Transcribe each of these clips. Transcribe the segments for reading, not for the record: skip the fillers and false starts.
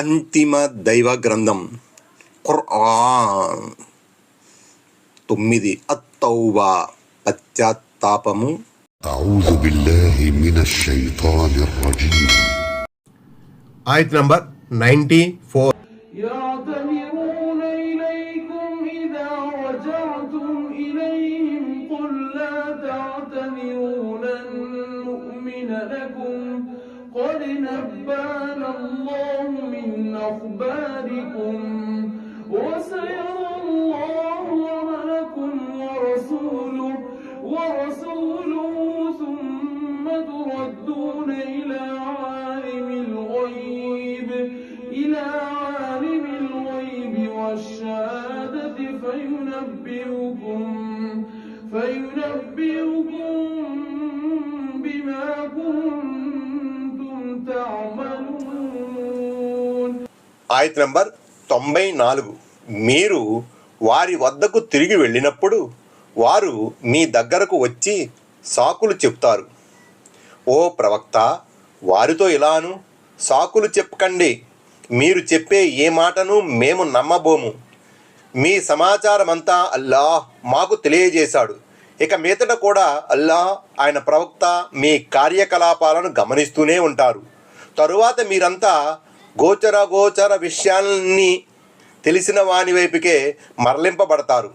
అంతిమ దైవ గ్రంథం ఖుర్ఆన్. 9 అత్తౌబా పశ్చాత్తాపము. అఊజు బిల్లాహి మినష్ షైతానిర్ రజీమ్. ఆయత్ నంబర్ 94. يعتذرون إليكم إذا رجعتم إليهم قل لا تعتذروا لن نؤمن لكم قد نبأنا الله من أخباركم وسيرى الله عملكم ورسوله ثم تردون إلى عالم الغيب والشهادة فينبئكم بما كنتم تعملون. ఆయత్ నంబర్ 94. మీరు వారి వద్దకు తిరిగి వెళ్ళినప్పుడు వారు మీ దగ్గరకు వచ్చి సాకులు చెప్తారు. ఓ ప్రవక్త, వారితో ఇలాను సాకులు చెప్పకండి. మీరు చెప్పే ఏ మాటను మేము నమ్మబోము. మీ సమాచారమంతా అల్లాహ్ మాకు తెలియజేశాడు. ఇక మీదట కూడా అల్లాహ్, ఆయన ప్రవక్త మీ కార్యకలాపాలను గమనిస్తూనే ఉంటారు. తరువాత మీరంతా గోచర విషయాల్ని తెలిసిన వాని వైపుకే మరలింపబడతారు.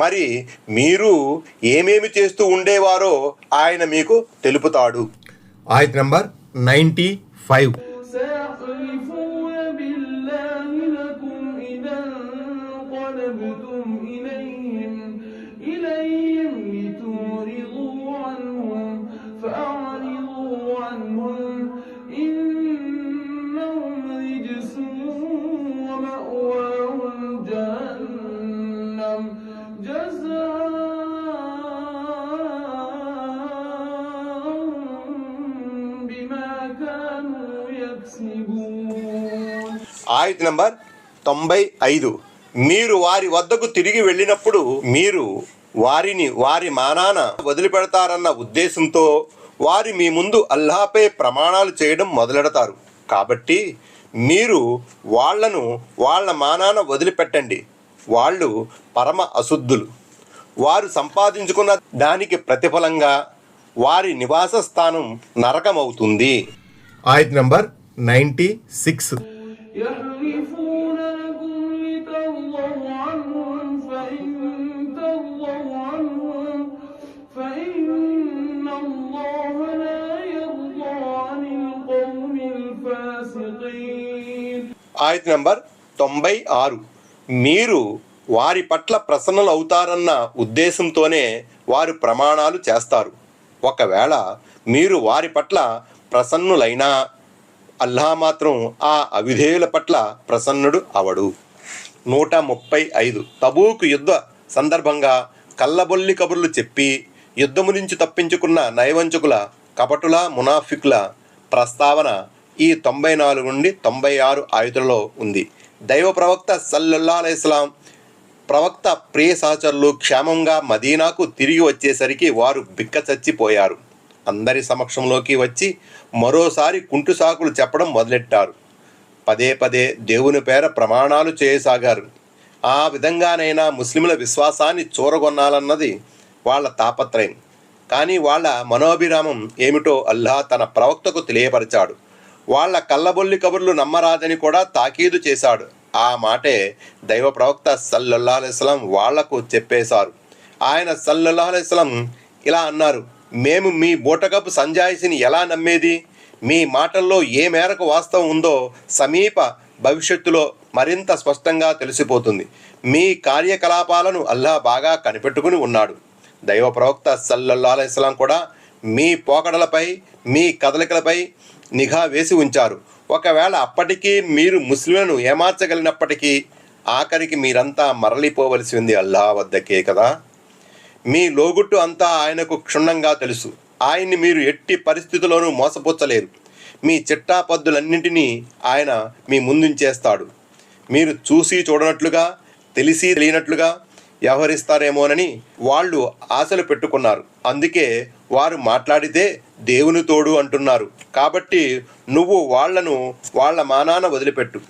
మరి మీరు ఏమేమి చేస్తూ ఉండేవారో ఆయన మీకు తెలుపుతాడు. ఆయత్ నంబర్ 95. سيحلفون بالله لكم إذا انقلبتم إليهم لتعرضوا عنهم فأعرضوا عنهم إنهم رجس ومأواهم جهنم جزاء بما كانوا يكسبون. ఆయత్ నంబర్ 95. మీరు వారి వద్దకు తిరిగి వెళ్ళినప్పుడు మీరు వారిని వారి మానాన వదిలిపెడతారన్న ఉద్దేశంతో వారి మీ ముందు అల్లాహపై ప్రమాణాలు చేయడం మొదలెడతారు. కాబట్టి మీరు వాళ్లను వాళ్ళ మానాన వదిలిపెట్టండి. వాళ్ళు పరమ అశుద్ధులు. వారు సంపాదించుకున్న దానికి ప్రతిఫలంగా వారి నివాస స్థానం నరకమవుతుంది. ఆయత్ నంబర్ 96. يحلفون لكم لترضوا عنهم فإن الله لا يرضى عن القوم الفاسقين. ఆయత్ నంబర్ 96. మీరు వారి పట్ల ప్రసన్నులు అవుతారన్న ఉద్దేశంతోనే వారు ప్రమాణాలు చేస్తారు. ఒకవేళ మీరు వారి పట్ల ప్రసన్నులైనా అల్లాహ్ మాత్రం ఆ అవిధేయుల పట్ల ప్రసన్నుడు అవడు. 135. తబూకు యుద్ధ సందర్భంగా కల్లబొల్లి కబుర్లు చెప్పి యుద్ధము నుంచి తప్పించుకున్న నయవంచకుల, కపటుల, మునాఫికుల ప్రస్తావన ఈ 94 నుండి 96 ఆయతులలో ఉంది. దైవ ప్రవక్త సల్లల్లాహు అలైహి వసల్లం ప్రవక్త ప్రియ సహచరులు క్షేమంగా మదీనాకు తిరిగి వచ్చేసరికి వారు బిక్క చచ్చిపోయారు. అందరి సమక్షంలోకి వచ్చి మరోసారి కుంటు సాకులు చెప్పడం మొదలెట్టారు. పదే దేవుని పేర ప్రమాణాలు చేయసాగారు. ఆ విధంగానైనా ముస్లింల విశ్వాసాన్ని చూరగొనాలన్నది వాళ్ళ తాపత్రయం. కానీ వాళ్ళ మనోభిరామం ఏమిటో అల్లాహ్ తన ప్రవక్తకు తెలియపరిచాడు. వాళ్ళ కల్లబొల్లి కబుర్లు నమ్మరాదని కూడా తాకీదు చేశాడు. ఆ మాటే దైవ ప్రవక్త సల్లల్లాహు అలైహి వసల్లం వాళ్లకు చెప్పేశారు. ఆయన సల్లల్లాహు అలైహి వసల్లం ఇలా అన్నారు: మేము మీ బూటకపు సంజాయిషిని ఎలా నమ్మేది? మీ మాటల్లో ఏ మేరకు వాస్తవం ఉందో సమీప భవిష్యత్తులో మరింత స్పష్టంగా తెలిసిపోతుంది. మీ కార్యకలాపాలను అల్లాహ్ బాగా కనిపెట్టుకుని ఉన్నాడు. దైవ ప్రవక్త సల్లల్లాహు అలైహి వసల్లం కూడా మీ పోకడలపై, మీ కదలికలపై నిఘా వేసి ఉంచారు. ఒకవేళ అప్పటికీ మీరు ముస్లింలను ఏమార్చగలిగినప్పటికీ ఆఖరికి మీరంతా మరలిపోవలసి ఉంది అల్లాహ్ వద్దకే కదా. మీ లోగుట్టు అంతా ఆయనకు క్షుణ్ణంగా తెలుసు. ఆయన్ని మీరు ఎట్టి పరిస్థితుల్లోనూ మోసపుచ్చలేరు. మీ చిట్టాపద్దులన్నింటినీ ఆయన మీ ముందుంచేస్తాడు. మీరు చూసి చూడనట్లుగా, తెలిసి తెలియనట్లుగా వ్యవహరిస్తారేమోనని వాళ్ళు ఆశలు పెట్టుకున్నారు. అందుకే వారు మాట్లాడితే దేవుని తోడు అంటున్నారు. కాబట్టి నువ్వు వాళ్లను వాళ్ళ మానాన వదిలిపెట్టు.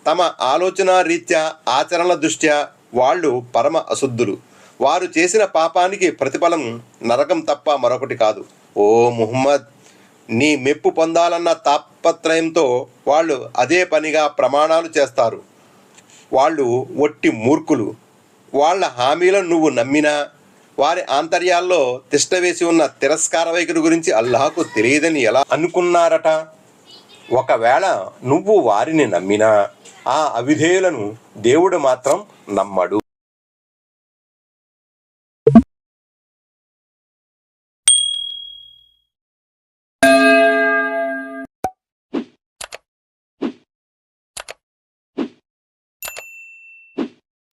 తమ ఆలోచన రీత్యా ఆచరణల దృష్ట్యా వాళ్ళు పరమ అశుద్ధులు. వారు చేసిన పాపానికి ప్రతిఫలం నరకం తప్ప మరొకటి కాదు. ఓ ముహమ్మద్, నీ మెప్పు పొందాలన్న తాపత్రయంతో వాళ్ళు అదే పనిగా ప్రమాణాలు చేస్తారు. వాళ్ళు ఒట్టి మూర్ఖులు. వాళ్ళ హామీలను నువ్వు నమ్మినా వారి ఆంతర్యాల్లో తిష్టవేసి ఉన్న తిరస్కార వైఖరి గురించి అల్లాహకు తెలియదని ఎలా అనుకున్నారట? ఒకవేళ నువ్వు వారిని నమ్మినా ఆ అవిధేయులను దేవుడు మాత్రం నమ్మడు.